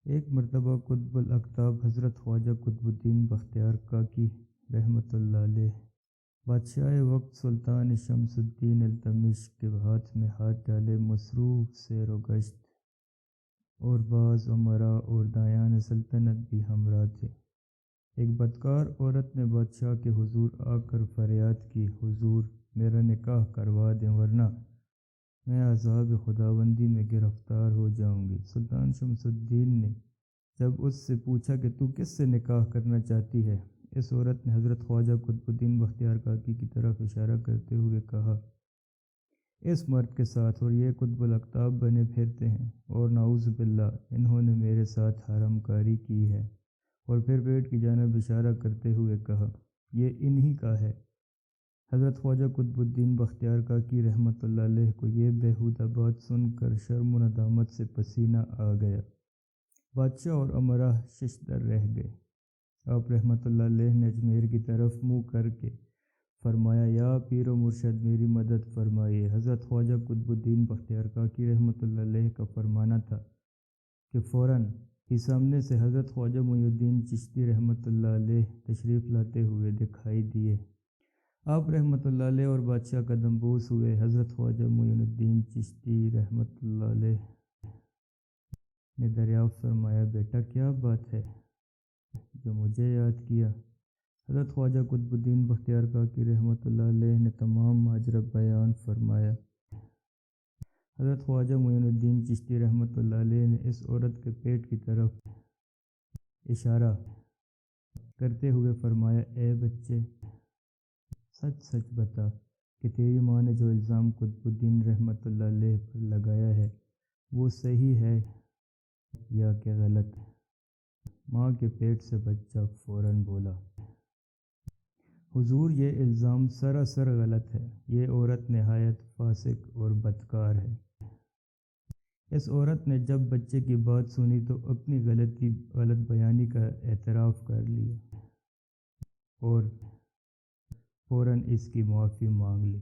ایک مرتبہ قطب الاقطاب حضرت خواجہ قطب الدین بختیار کاکی رحمۃ اللہ علیہ بادشاہ وقت سلطان شمس الدین التمش کے ہاتھ میں ہاتھ ڈالے مصروف سیر و گشت اور بعض امراء اور دایان سلطنت بھی ہمراہ تھے۔ ایک بدکار عورت نے بادشاہ کے حضور آ کر فریاد کی، حضور میرا نکاح کروا دیں ورنہ میں عذاب خداوندی میں گرفتار ہو جاؤں گی۔ سلطان شمس الدین نے جب اس سے پوچھا کہ تو کس سے نکاح کرنا چاہتی ہے، اس عورت نے حضرت خواجہ قطب الدین بختیار کاکی کی طرف اشارہ کرتے ہوئے کہا، اس مرد کے ساتھ، اور یہ قطب الاقطاب بنے پھرتے ہیں، اور نعوذ باللہ انہوں نے میرے ساتھ حرام کاری کی ہے، اور پھر پیٹ کی جانب اشارہ کرتے ہوئے کہا، یہ انہی کا ہے۔ حضرت خواجہ قطب الدین بختیار کاکی رحمۃ اللہ علیہ کو یہ بیہودہ بات سن کر شرم و ندامت سے پسینہ آ گیا۔ بادشاہ اور امراء ششدر رہ گئے۔ آپ رحمۃ اللہ علیہ نے اجمیر کی طرف منہ کر کے فرمایا، یا پیر و مرشد میری مدد فرمائیے۔ حضرت خواجہ قطب الدین بختیار کاکی رحمۃ اللہ علیہ کا فرمانا تھا کہ فوراً ہی سامنے سے حضرت خواجہ معین الدین چشتی رحمۃ اللہ علیہ تشریف لاتے ہوئے دکھائی دیے۔ آپ رحمۃ اللہ علیہ اور بادشاہ قدم بوس ہوئے۔ حضرت خواجہ معین الدین چشتی رحمۃ اللہ علیہ نے دریافت فرمایا، بیٹا کیا بات ہے جو مجھے یاد کیا؟ حضرت خواجہ قطب الدین بختیار کاکی رحمۃ اللہ علیہ نے تمام ماجرا بیان فرمایا۔ حضرت خواجہ معین الدین چشتی رحمۃ اللہ علیہ نے اس عورت کے پیٹ کی طرف اشارہ کرتے ہوئے فرمایا، اے بچے، سچ سچ بتا کہ تیری ماں نے جو الزام قطب الدین رحمۃ اللہ علیہ پر لگایا ہے وہ صحیح ہے یا کہ غلط؟ ماں کے پیٹ سے بچہ فوراً بولا، حضور یہ الزام سراسر غلط ہے، یہ عورت نہایت فاسق اور بدکار ہے۔ اس عورت نے جب بچے کی بات سنی تو اپنی غلط بیانی کا اعتراف کر لیا اور فوراً اس کی معافی مانگ لی۔